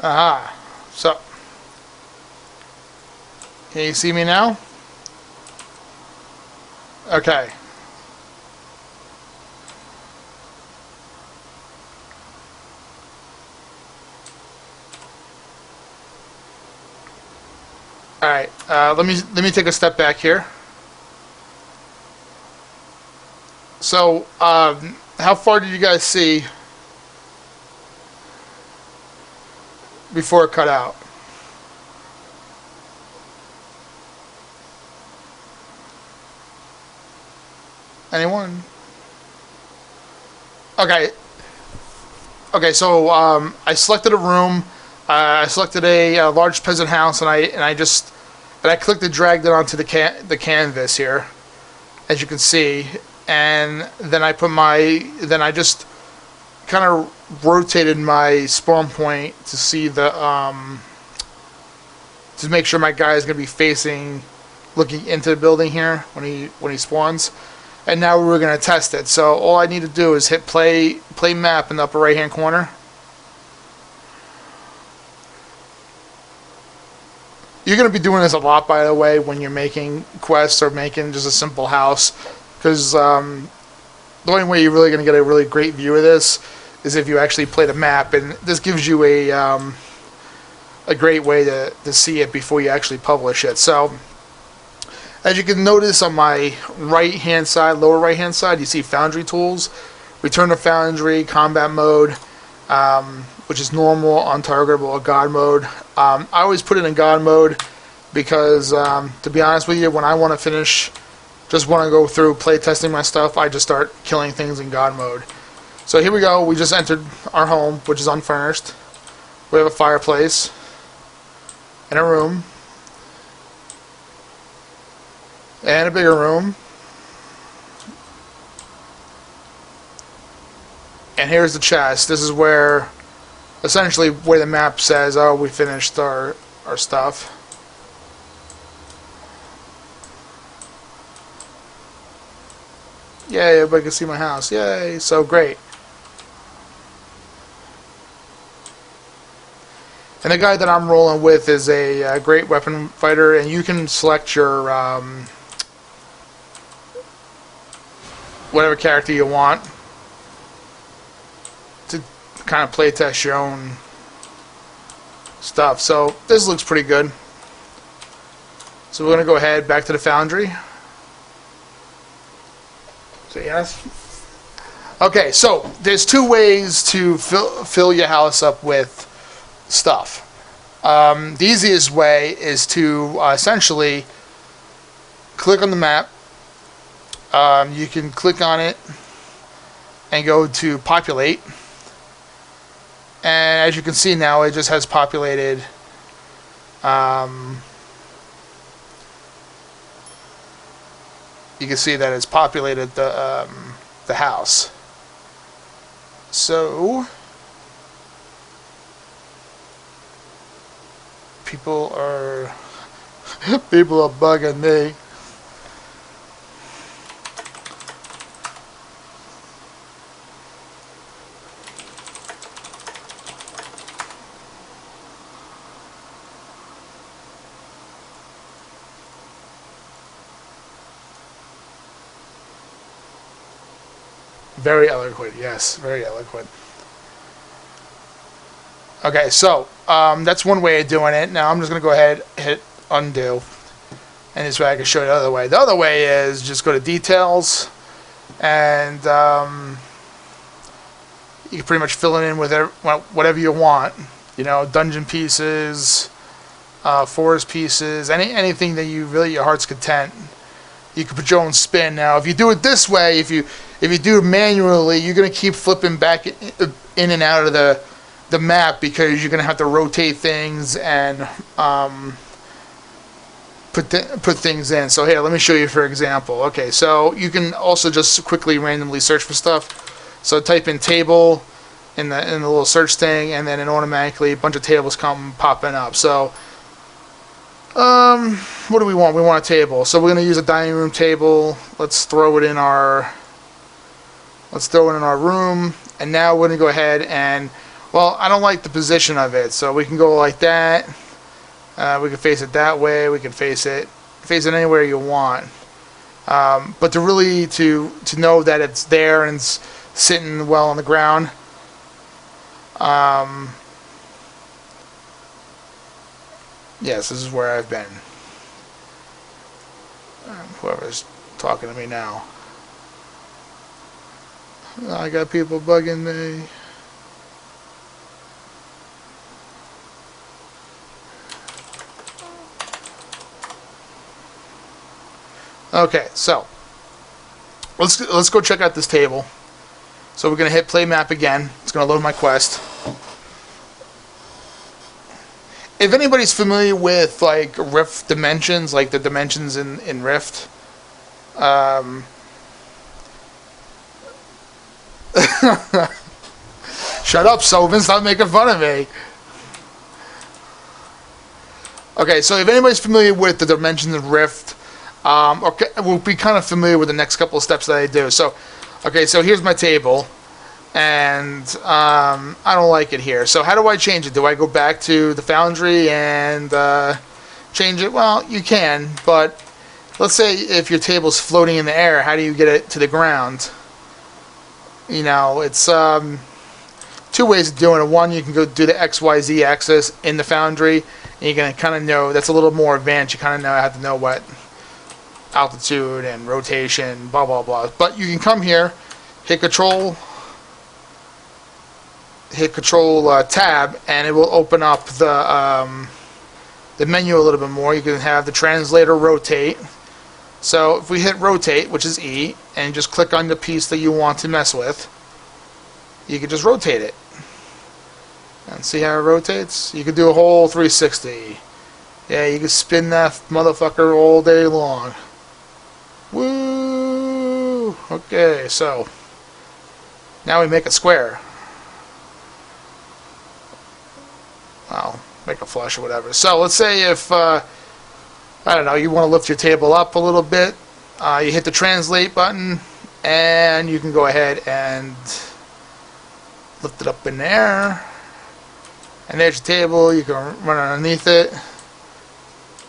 Aha. So, can you see me now? Okay. All right. Let me take a step back here. So, how far did you guys see before it cut out? Anyone? Okay. Okay. So, I selected a room. I selected a large peasant house, and I clicked and dragged it onto the canvas here, as you can see, and then I just kind of rotated my spawn point to see to make sure my guy is going to be facing, looking into the building here when he spawns. And now we're going to test it. So all I need to do is hit play map in the upper right hand corner. You're going to be doing this a lot, by the way, when you're making quests or making just a simple house, because the only way you're really going to get a really great view of this is if you actually play the map, and this gives you a great way to see it before you actually publish it. So, as you can notice on my right hand side, lower right hand side, you see Foundry tools, Return to Foundry, Combat Mode, which is normal, untargetable, or God mode. I always put it in God mode because, to be honest with you, when I want to finish, just want to go through play testing my stuff, I just start killing things in God mode. So here we go. We just entered our home, which is unfurnished. We have a fireplace and a room and a bigger room. And here's the chest. This is where, essentially, where the map says, oh, we finished our stuff. Yay, everybody can see my house. Yay, so great. And the guy that I'm rolling with is a great weapon fighter, and you can select your whatever character you want to kind of play test your own stuff. So this looks pretty good. So we're going to go ahead back to the Foundry. So yes. Okay, so there's two ways to fill your house up with stuff. The easiest way is to essentially click on the map. You can click on it and go to populate, and as you can see now, it just has populated you can see that it's populated the house. So people are bugging me. Very eloquent, yes, very eloquent. Okay, so that's one way of doing it. Now I'm just going to go ahead and hit undo, and this way I can show you the other way. The other way is just go to details, and you can pretty much fill it in with whatever you want. You know, dungeon pieces, forest pieces, anything that your heart's content. You can put your own spin. Now, if you do it this way, if you do it manually, you're going to keep flipping back in and out of the map because you're going to have to rotate things and put things in. So here, let me show you for example. Okay, so you can also just quickly randomly search for stuff. So type in table in the little search thing, and then it automatically a bunch of tables come popping up. So what do we want? We want a table. So we're going to use a dining room table. Let's throw it in our room. And now we're going to go ahead and Well, I don't like the position of it, so we can go like that. We can face it that way. We can face it anywhere you want. But to really to know that it's there and it's sitting well on the ground. Yes, this is where I've been. Whoever's talking to me now. I got people bugging me. Okay, so let's go check out this table. So we're gonna hit play map again. It's gonna load my quest. If anybody's familiar with like Rift dimensions, like the dimensions in Rift, shut up, Sylvan, stop making fun of me. Okay, so if anybody's familiar with the dimensions of Rift, okay, we'll be kind of familiar with the next couple of steps that I do. So, okay, so here's my table, and I don't like it here. So how do I change it? Do I go back to the Foundry and change it? Well, you can, but let's say if your table's floating in the air, how do you get it to the ground? You know, it's two ways of doing it. One, you can go do the XYZ axis in the Foundry, and you can kind of know, that's a little more advanced. You kind of have to know what altitude and rotation, blah blah blah. But you can come here, hit Control Tab, and it will open up the menu a little bit more. You can have the translator rotate. So if we hit rotate, which is E, and just click on the piece that you want to mess with, you can just rotate it. And see how it rotates? You can do a whole 360. Yeah, you can spin that motherfucker all day long. Woo! Okay, so now we make a square. Well, make a flush or whatever. So let's say if I don't know, you want to lift your table up a little bit, you hit the translate button, and you can go ahead and lift it up in there. And there's your table. You can run underneath it.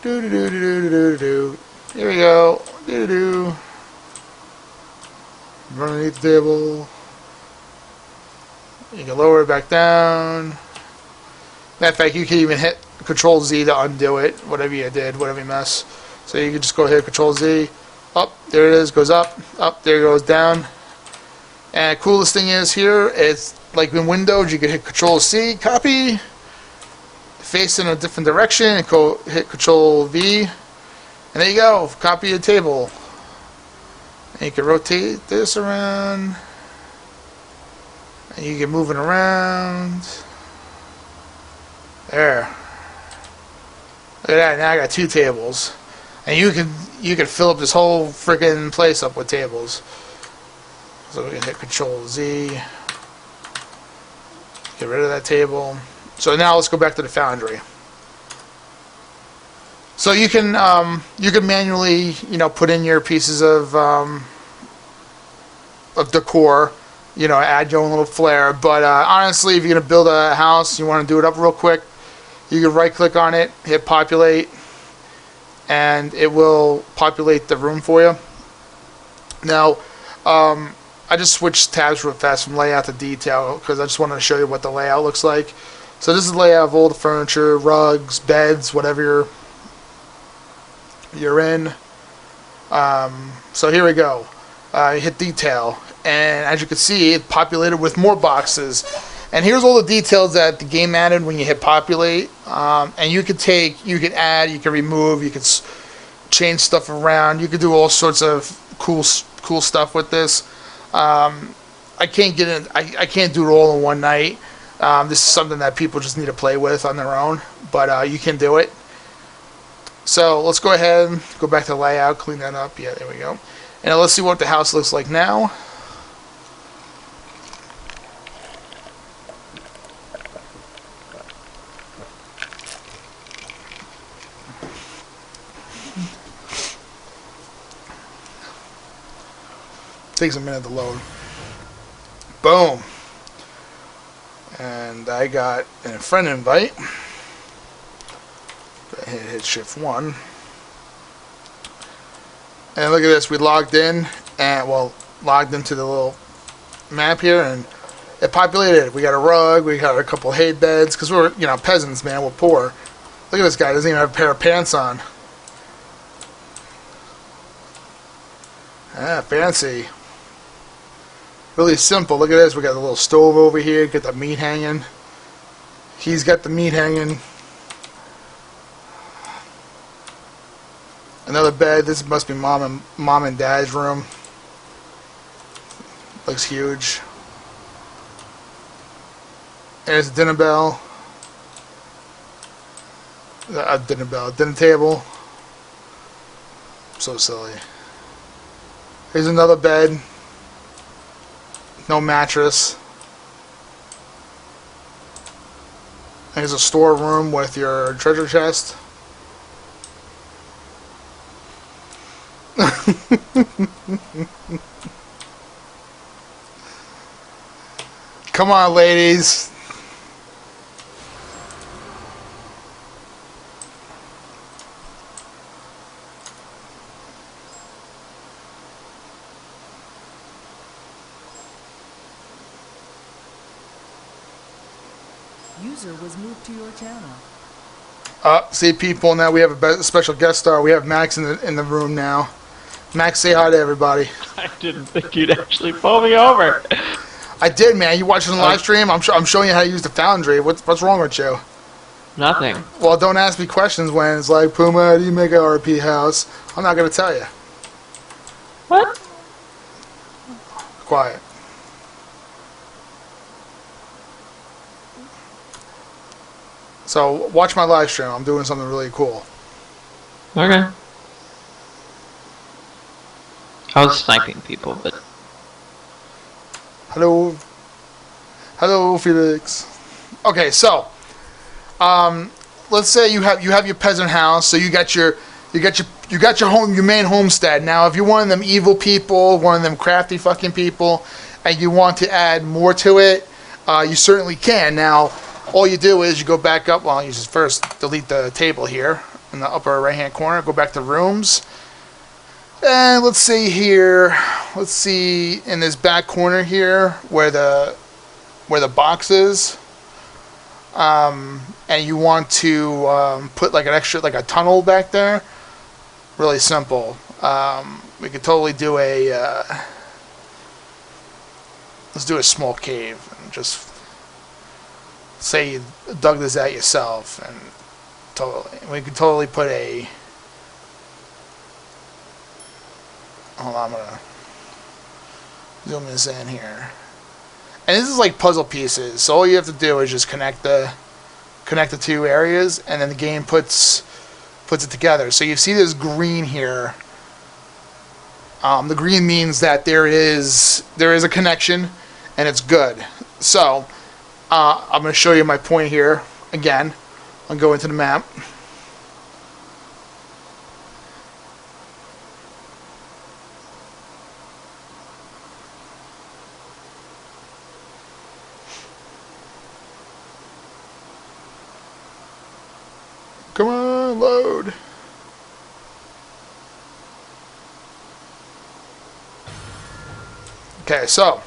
Do do do do do do do. Here we go. Do do do. Run underneath the table. You can lower it back down. Matter of fact, you can even hit Control Z to undo it. Whatever you did, whatever you mess. So you can just go ahead, Control Z. Up, there it is. Goes up. Up, there it goes down. And the coolest thing is here, it's like in Windows, you can hit Control C, copy, face in a different direction, and hit Control V, and there you go, copy your table. And you can rotate this around, and you can move it around. There. Look at that, now I got two tables. And you can fill up this whole freaking place up with tables. So we can hit Control Z. Get rid of that table. So now let's go back to the Foundry. So you can manually, you know, put in your pieces of decor, you know, add your own little flair. But honestly, if you're gonna build a house, you want to do it up real quick, you can right click on it, hit populate, and it will populate the room for you. Now, I just switched tabs real fast from layout to detail because I just wanted to show you what the layout looks like. So this is the layout of all the furniture, rugs, beds, whatever you're in. So here we go. Hit detail, and as you can see, it populated with more boxes. And here's all the details that the game added when you hit populate. And you could add, you can remove, you can change stuff around. You could do all sorts of cool stuff with this. I can't do it all in one night. This is something that people just need to play with on their own, but you can do it. So let's go ahead and go back to layout, clean that up. Yeah, there we go. And let's see what the house looks like now. Takes a minute to load. Boom. And And I got a friend invite. Hit shift 1. And look at this, we logged in, and logged into the little map here, and it populated. We got a rug, we got a couple hay beds, because we're, peasants, man, we're poor. Look at this guy, doesn't even have a pair of pants on. Fancy. Really simple. Look at this, we got the little stove over here, get the meat hanging. He's got the meat hanging. Another bed. This must be mom and dad's room. Looks huge. There's a dinner bell. Dinner table. So silly. Here's another bed. No mattress. Here's a storeroom with your treasure chest. Come on, ladies. User was moved to your channel. See, people, now we have a special guest star. We have Max in the room now. Max, say hi to everybody. I didn't think you'd actually pull me over. I did, man. You watching the live stream? I'm showing you how to use the Foundry. What's wrong with you? Nothing. Well, don't ask me questions when it's like, Puma, how do you make an RP house? I'm not going to tell you. What? Quiet. So, watch my live stream. I'm doing something really cool. Okay. I was sniping people, but... Hello, Felix. Okay, so, let's say you have your peasant house. So you got your home, your main homestead. Now, if you're one of them evil people, one of them crafty fucking people, and you want to add more to it, you certainly can. Now, all you do is you go back up. Well, you just first delete the table here in the upper right-hand corner. Go back to rooms. And let's see here. Let's see in this back corner here where the box is. And you want to put like an extra, like a tunnel back there. Really simple. We could totally do let's do a small cave and just say you dug this out yourself, and we could totally put a. Hold on, I'm gonna zoom this in here. And this is like puzzle pieces. So all you have to do is just connect the two areas, and then the game puts it together. So you see this green here. The green means that there is a connection, and it's good. So I'm going to show you my point here again. I'll go into the map. Come on, load. Okay, so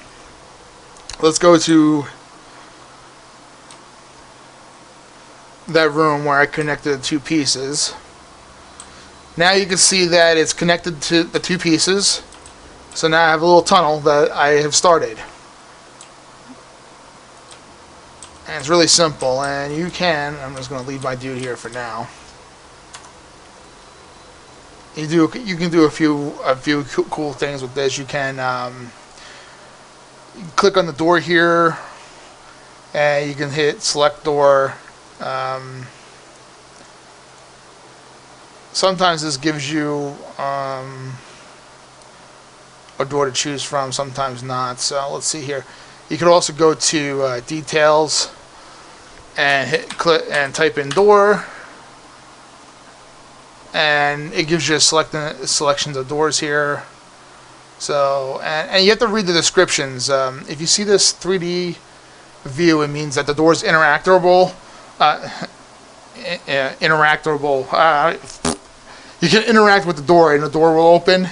let's go to that room where I connected the two pieces. Now you can see that it's connected to the two pieces. So now I have a little tunnel that I have started. And it's really simple, and you can, I'm just going to leave my dude here for now. You can do a few cool things with this. You can click on the door here, and you can hit select door. Sometimes this gives you a door to choose from, sometimes not. So let's see here. You can also go to details and click and type in door, and it gives you selections of doors here. So and you have to read the descriptions. If you see this 3D view, it means that the door is interactable. Interactable. You can interact with the door, and the door will open.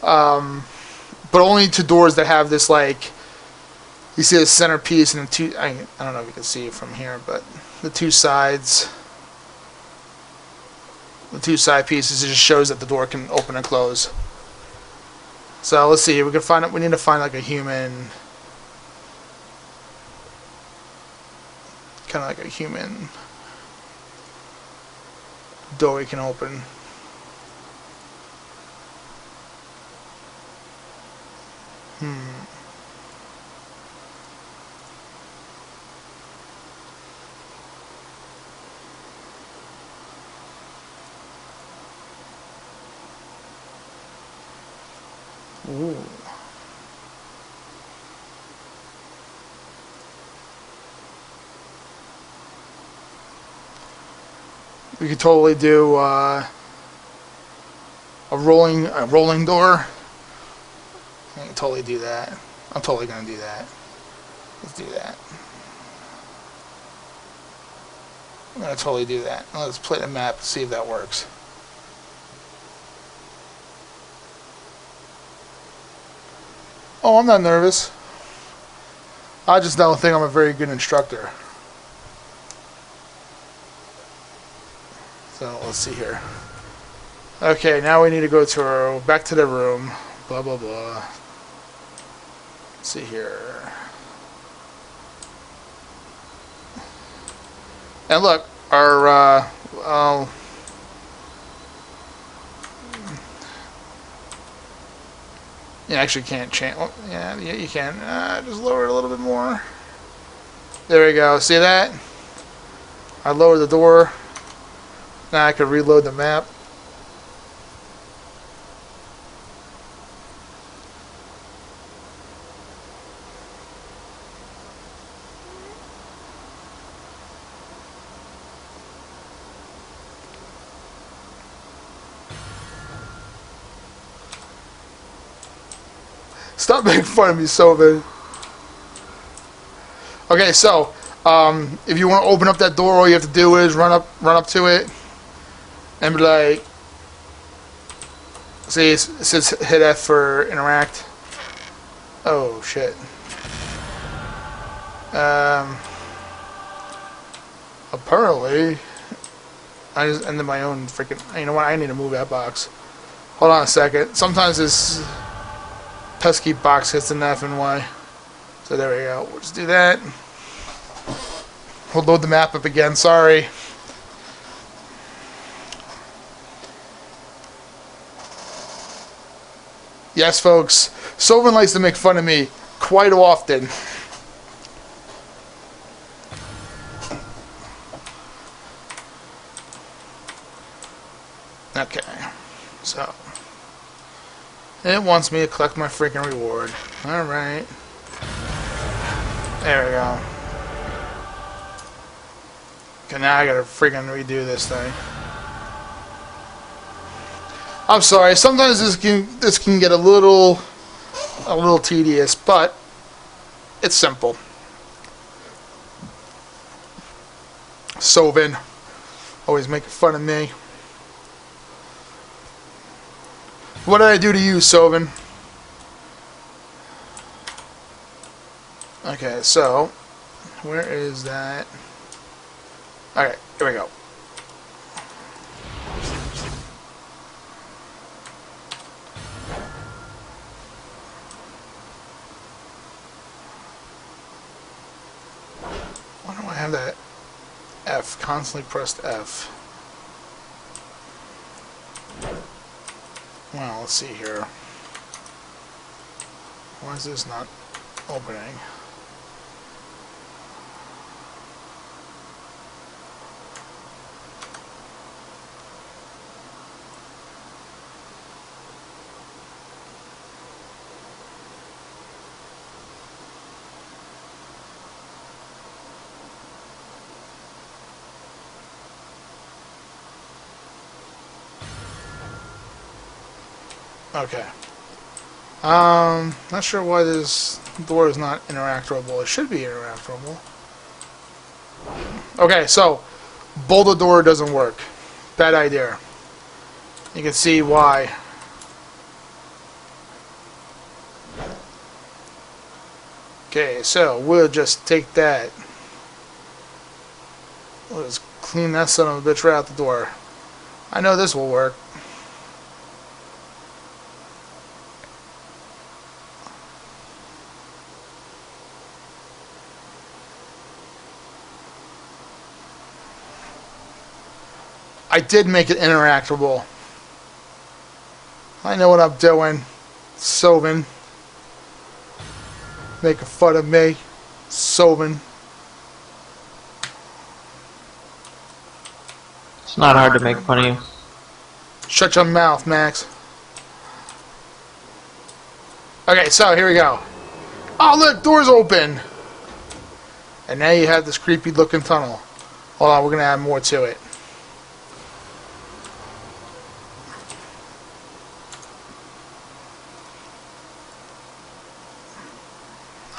But only to doors that have this, like, you see the centerpiece and the two. I don't know if you can see it from here, but the two sides. The two side pieces, it just shows that the door can open and close. So let's see. We need to find like a human, kind of like a human door we can open. Ooh. We could totally do a rolling door. I can totally do that. I'm totally gonna do that. Let's do that. I'm gonna totally do that. Let's play the map and see if that works. Oh, I'm not nervous. I just don't think I'm a very good instructor. So let's see here. Okay, now we need to go to back to the room. Blah blah blah. Let's see here. And look, our you actually can't change. Well, yeah, you can. Just lower it a little bit more. There we go. See that? I lowered the door. Now I can reload the map. Stop making fun of me, Sylvan. Okay, so if you want to open up that door, all you have to do is run up to it, and be like, see, it says hit F for interact. Oh shit. Apparently, I just ended my own freaking. You know what? I need to move that box. Hold on a second. Sometimes this pesky box hits an F and Y. So there we go. We'll just do that. We'll load the map up again. Sorry. Yes, folks. Sylvan likes to make fun of me quite often. Okay. So. It wants me to collect my freaking reward. Alright. There we go. Okay, now I gotta freaking redo this thing. I'm sorry, sometimes this can get a little tedious, but it's simple. Sylvan. Always making fun of me. What did I do to you, Sylvan? Okay, so where is that? Alright, here we go. Why do I have that F? Constantly pressed F. Well, let's see here. Why is this not opening? Okay. Not sure why this The door is not interactable. It should be interactable. Okay, so boulder door doesn't work. Bad idea. You can see why. Okay, so we'll just take that. We'll just clean that son of a bitch right out the door. I know this will work. I did make it interactable. I know what I'm doing. Sovin. Making fun of me. Sovin. It's not hard to make fun of you. Shut your mouth, Max. Okay, so here we go. Oh, look, door's open. And now you have this creepy looking tunnel. Hold on, we're going to add more to it.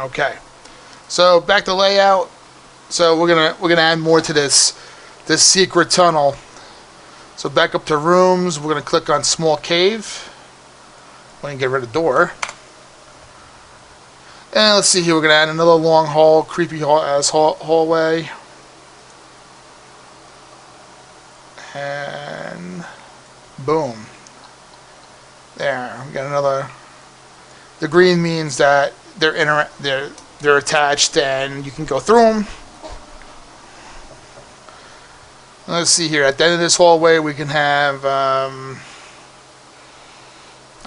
Okay, so back to layout. So we're gonna add more to this secret tunnel. So back up to rooms. We're gonna click on small cave. We're gonna get rid of door. And let's see here. We're gonna add another long hall, creepy hallway. And boom. There. We got another. The green means that they're attached and you can go through them. Let's see here. At the end of this hallway, we can have I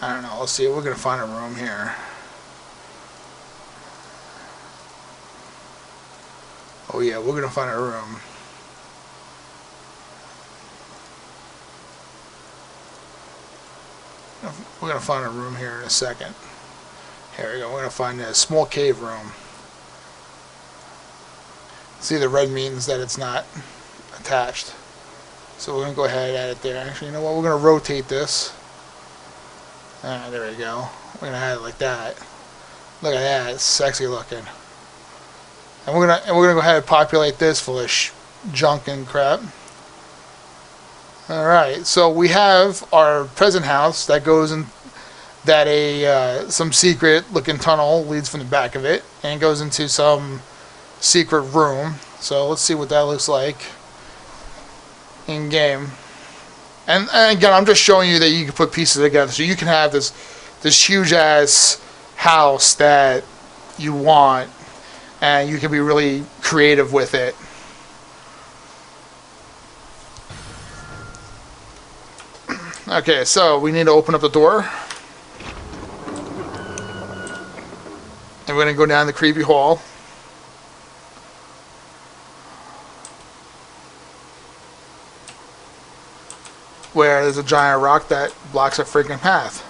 don't know. Let's see. We're gonna find a room here. Oh yeah, we're gonna find a room. We're gonna find a room here in a second. Here we go. We're going to find a small cave room. See, the red means that it's not attached. So we're going to go ahead and add it there. Actually, you know what? We're going to rotate this. There we go. We're going to add it like that. Look at that. It's sexy looking. And we're going to go ahead and populate this full of junk and crap. Alright, so we have our present house that goes in. That some secret looking tunnel leads from the back of it and goes into some secret room. So let's see what that looks like in game. And again, I'm just showing you that you can put pieces together, so you can have this huge ass house that you want, and you can be really creative with it. Okay, so we need to open up the door. And we're going to go down the creepy hall. Where there's a giant rock that blocks a freaking path.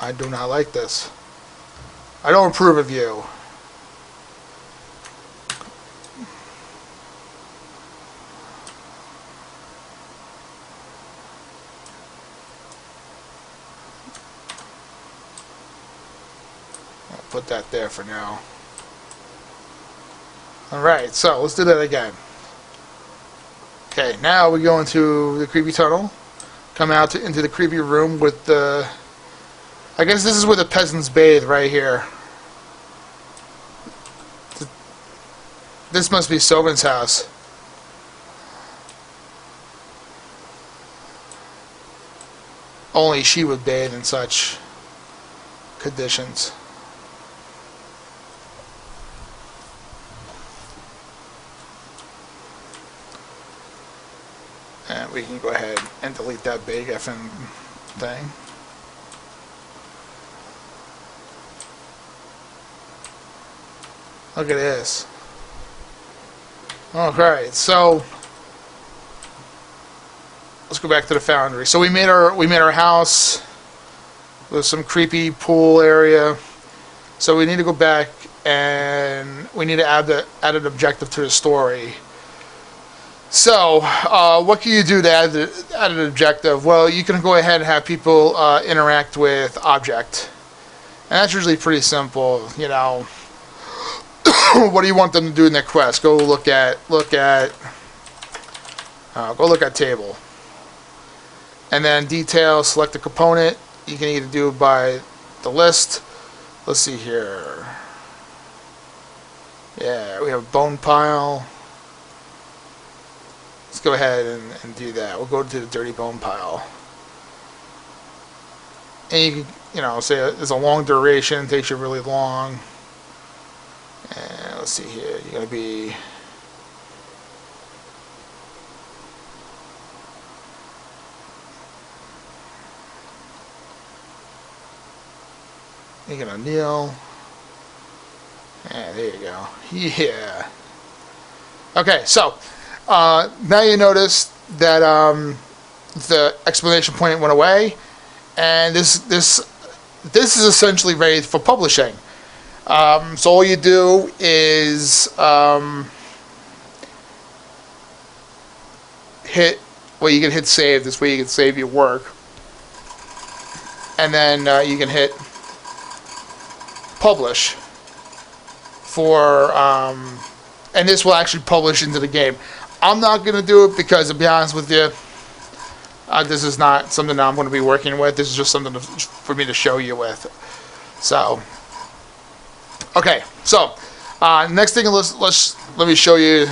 I do not like this. I don't approve of you. Put that there for now. Alright, so let's do that again. Okay, now we go into the creepy tunnel. Come out into the creepy room with the... I guess this is where the peasants bathe, right here. This must be Sovin's house. Only she would bathe in such conditions. And we can go ahead and delete that big effing thing. Look at this. Alright, so let's go back to the Foundry. So we made our house with some creepy pool area. So we need to go back and we need to add an objective to the story. So, what can you do to add an objective? Well, you can go ahead and have people interact with object. And that's usually pretty simple, you know. What do you want them to do in their quest? Go look at table. And then detail, select the component. You can either do it by the list. Let's see here. Yeah, we have a bone pile. Let's go ahead and do that. We'll go to the dirty bone pile. And you can, you know, say it's a long duration, it takes you really long. And let's see here, you're going to be... You're going to kneel. Yeah, there you go. Yeah. Okay, so now you notice that the exclamation point went away, and this is essentially ready for publishing. So all you do is hit. Well, you can hit save. This way you can save your work, and then you can hit publish for, and this will actually publish into the game. I'm not going to do it because, to be honest with you, this is not something that I'm going to be working with. This is just something for me to show you with. So, okay. So, next thing, let me show you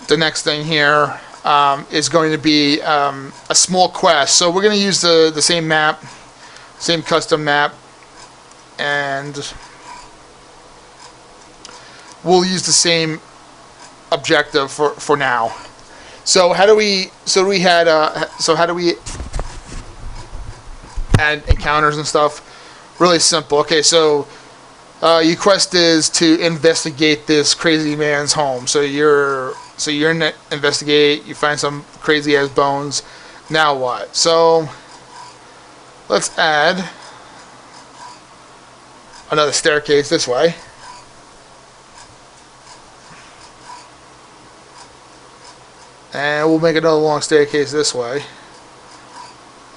the next thing here is going to be a small quest. So we're going to use the same map, same custom map, and we'll use the same objective for now. So how do we add encounters and stuff? Really simple. Okay, so your quest is to investigate this crazy man's home. So you're investigate. You find some crazy ass bones. Now what? So let's add another staircase this way. And we'll make another long staircase this way.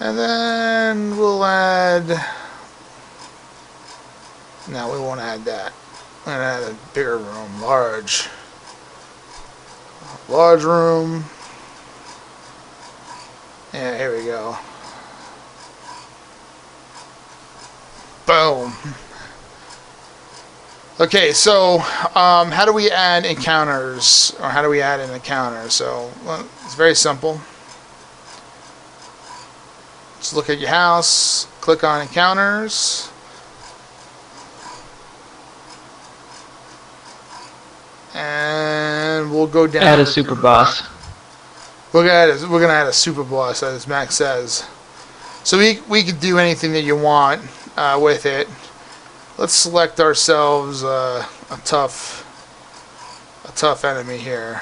And then we'll add... No, we won't add that. We're going to add a bigger room. Large room. Yeah, here we go. Boom. Okay, so how do we add encounters, or how do we add an encounter? So, well, it's very simple. Just look at your house, click on encounters, and we'll go down. Add a super boss. We're gonna add a super boss, as Max says. So we could do anything that you want with it. Let's select ourselves a tough enemy here.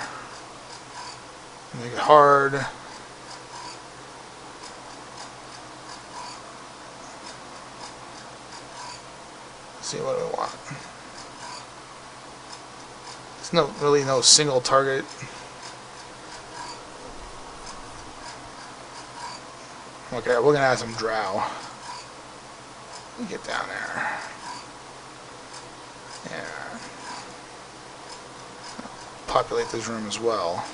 Make it hard. Let's see what we want. There's really no single target. Okay, we're gonna add some drow. Get down there. Yeah. Populate this room as well.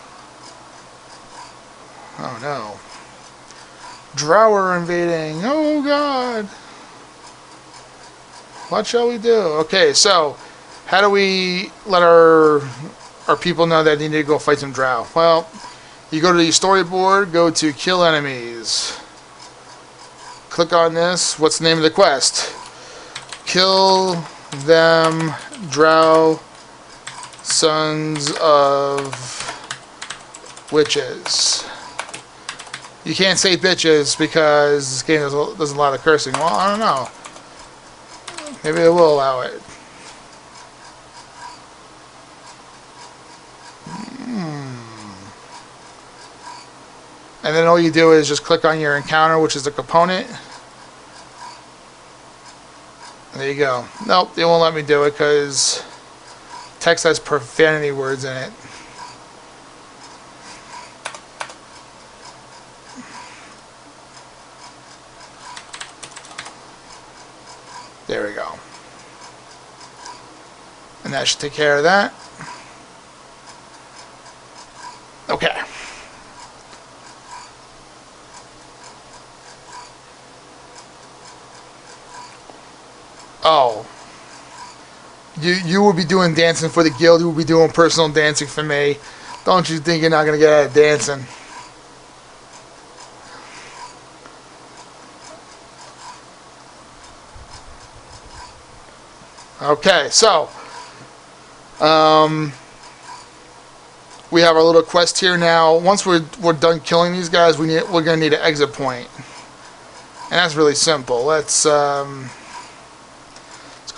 Oh no. Drow are invading. Oh god. What shall we do? Okay, so how do we let our people know that they need to go fight some drow? Well, you go to the storyboard, go to kill enemies. Click on this. What's the name of the quest? Kill them drow sons of witches. You can't say bitches because this game does a lot of cursing. Well, I don't know. Maybe it will allow it. And then all you do is just click on your encounter, which is the component. There you go. Nope, they won't let me do it because text has profanity words in it. And that should take care of that. Okay. Oh. You will be doing dancing for the guild. You will be doing personal dancing for me. Don't you think you're not going to get out of dancing? Okay, so we have our little quest here now. Once we're done killing these guys, we're gonna need an exit point, and that's really simple. Let's go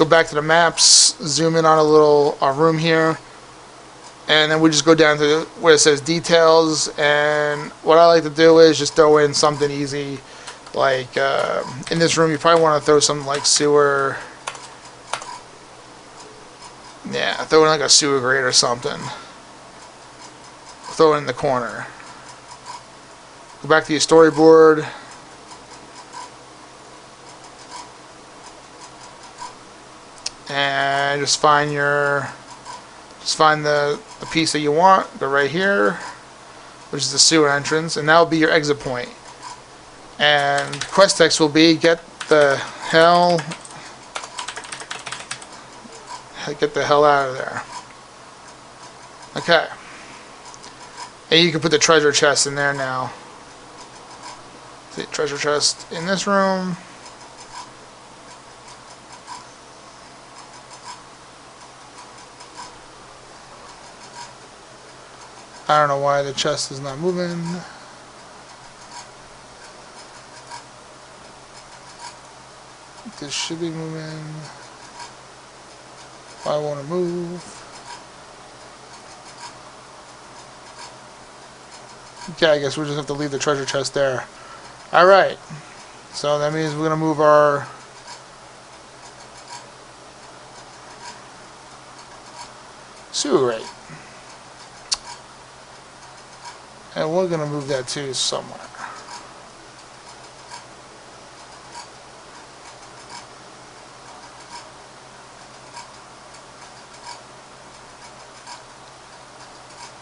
back to the maps, zoom in on our room here, and then we just go down to where it says details. And what I like to do is just throw in something easy, like in this room you probably want to throw something like sewer. Yeah, throw in like a sewer grate or something. Throw it in the corner. Go back to your storyboard. And just find the piece that you want. Go right here, which is the sewer entrance, and that'll be your exit point. And quest text will be get the hell out of there. Okay. And you can put the treasure chest in there now. The treasure chest in this room. I don't know why the chest is not moving. This should be moving. I want to move. Okay, I guess we just have to leave the treasure chest there. Alright. So that means we're going to move our sewer rate. And we're going to move that to somewhere.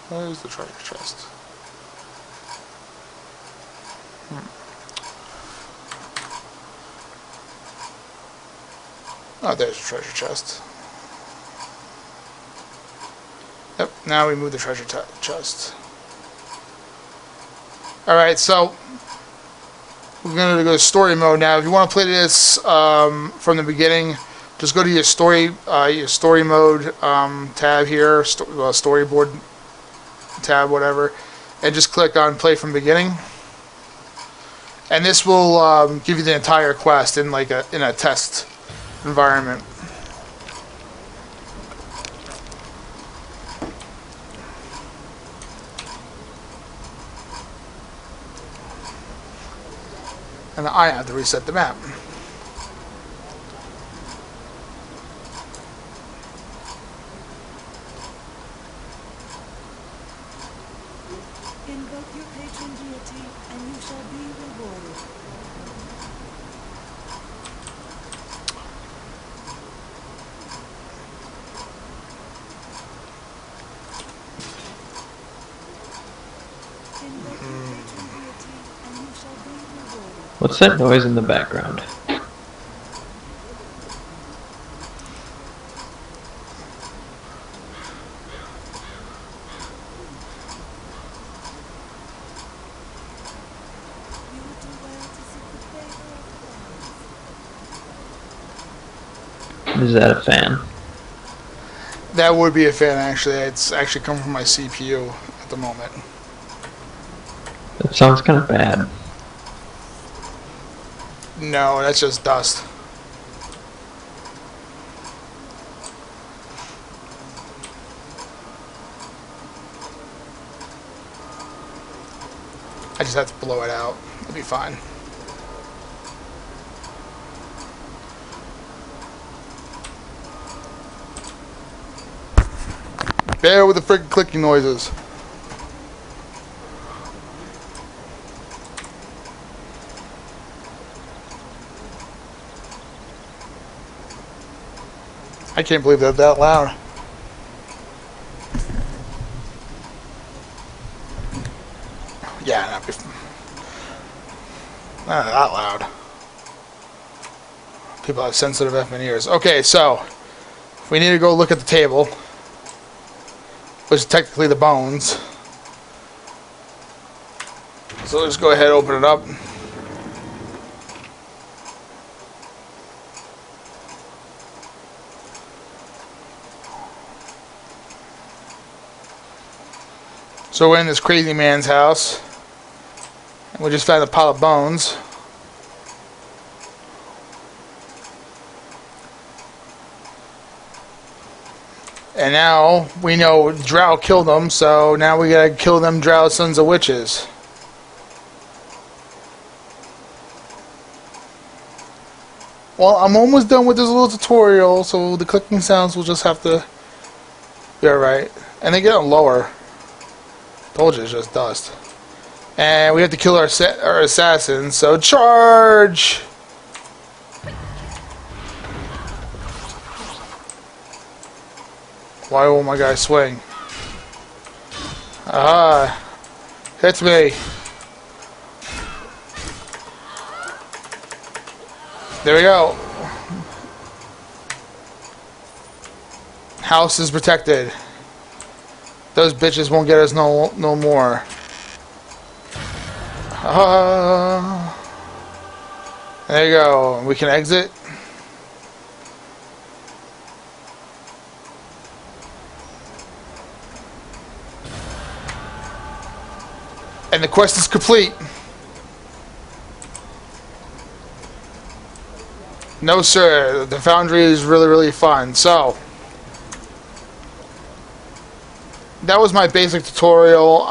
Where's the treasure chest? Oh, there's the treasure chest. Yep, now we move the treasure chest. Alright, so we're going to go to story mode now. If you want to play this from the beginning, just go to your story mode tab here, storyboard tab, whatever, and just click on play from beginning. And this will give you the entire quest in like in a test environment. And I have to reset the map. Invoke your patron deity, and you shall be rewarded. Invoke your patron deity, and you shall be rewarded. What's that noise in the background? You would do well to seek the favor of the gods. Is that a fan? That would be a fan, actually. It's actually coming from my CPU at the moment. That sounds kind of bad. No, that's just dust. I just have to blow it out. It'll be fine. Bear with the freaking clicking noises. I can't believe they're that loud. Yeah, not that loud. People have sensitive effing ears. Okay, so we need to go look at the table, which is technically the bones. So let's go ahead and open it up. So we're in this crazy man's house. And we just found a pile of bones. And now we know Drow killed them, so now we gotta kill them Drow sons of witches. Well, I'm almost done with this little tutorial, so the clicking sounds will just have to be alright. And they get lower. Told you, it's just dust. And we have to kill our assassin, so charge! Why won't my guy swing? Ah, hits me. There we go. House is protected. Those bitches won't get us no more. There you go. We can exit. And the quest is complete. No, sir. The Foundry is really, really fun. So, that was my basic tutorial.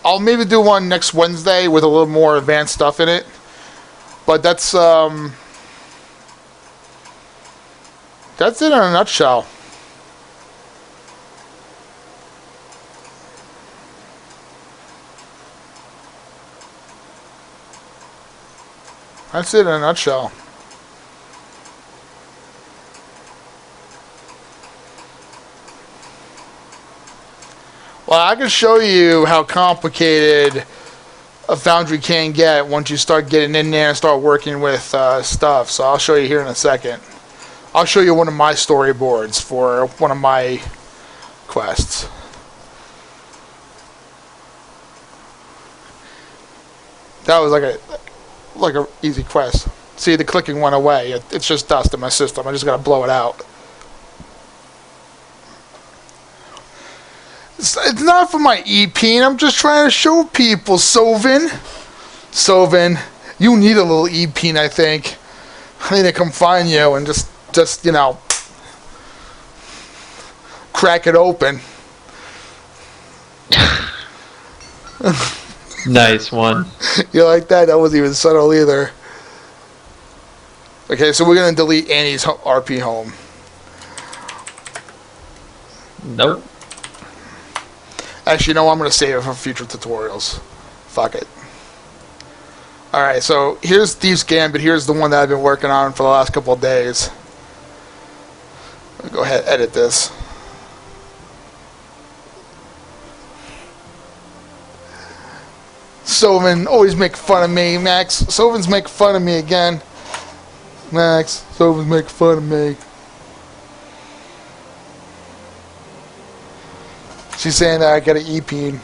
I'll maybe do one next Wednesday with a little more advanced stuff in it. But that's it in a nutshell. That's it in a nutshell. Well, I can show you how complicated a Foundry can get once you start getting in there and start working with stuff. So I'll show you here in a second. I'll show you one of my storyboards for one of my quests. That was like a easy quest. See, the clicking went away. It's just dust in my system. I just gotta blow it out. It's not for my EP. I'm just trying to show people, Sovin. Sovin, you need a little EP, I think. I need to come find you and just you know, crack it open. Nice one. You like that? That wasn't even subtle either. Okay, so we're gonna delete Annie's RP home. Nope. Actually, no, I'm going to save it for future tutorials. Fuck it. Alright, so here's Thieves Gambit. Here's the one that I've been working on for the last couple of days. I'll go ahead and edit this. Sovin always make fun of me, Max. Sovin's make fun of me again. Max, Sovin's make fun of me. She's saying that I got an E-peen.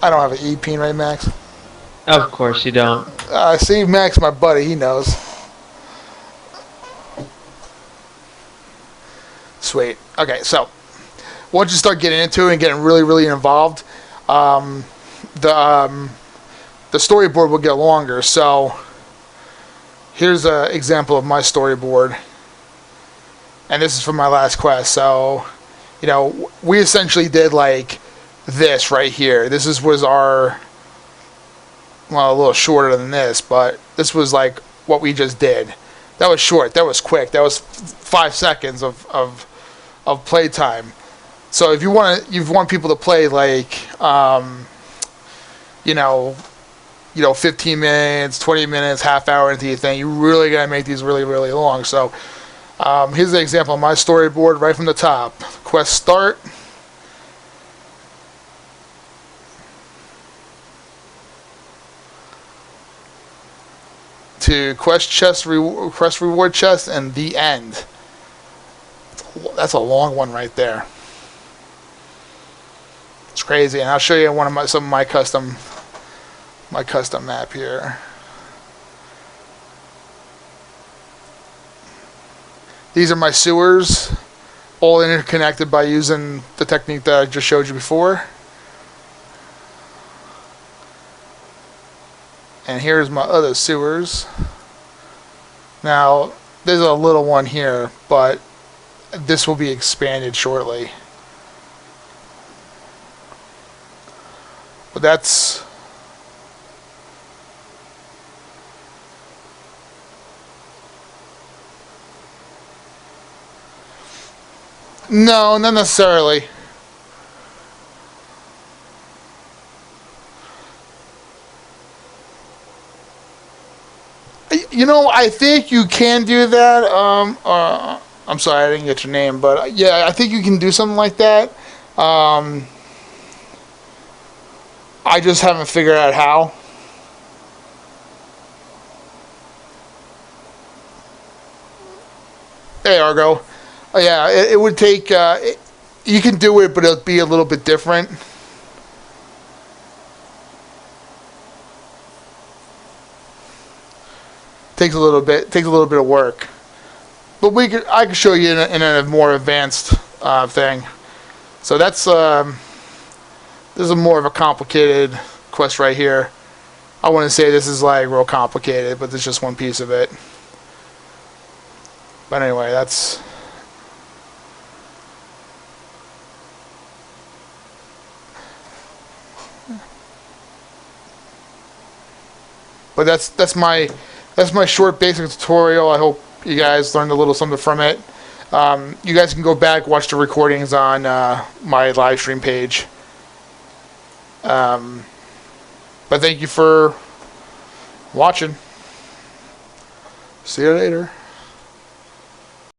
I don't have an E-peen, right, Max? Of course you don't. See, Max, my buddy, he knows. Sweet. Okay, so once you start getting into it and getting really, really involved, the storyboard will get longer. So here's an example of my storyboard, and this is from my last quest. So, you know, we essentially did like this right here. This was our, well, a little shorter than this, but this was like what we just did. That was short. That was quick. That was 5 seconds of playtime. So if you want people to play like, you know, 15 minutes, 20 minutes, half hour into your thing, you really gotta make these really, really long. So here's an example of my storyboard right from the top. Quest start. to quest reward chest, and the end. That's a long one right there. It's crazy, and I'll show you some of my custom map here. These are my sewers, all interconnected by using the technique that I just showed you before. And here's my other sewers. Now, there's a little one here, but this will be expanded shortly. But that's... No, not necessarily. You know, I think you can do that. I'm sorry, I didn't get your name, but yeah, I think you can do something like that. I just haven't figured out how. Hey, Argo. Oh, yeah, it would take... you can do it, but it'll be a little bit different. Takes a little bit of work. But I can show you in a more advanced thing. So that's... this is more of a complicated quest right here. I wouldn't say this is like real complicated, but there's just one piece of it. But anyway, that's... But that's my short basic tutorial. I hope you guys learned a little something from it. You guys can go back, watch the recordings on my live stream page. But thank you for watching. See you later.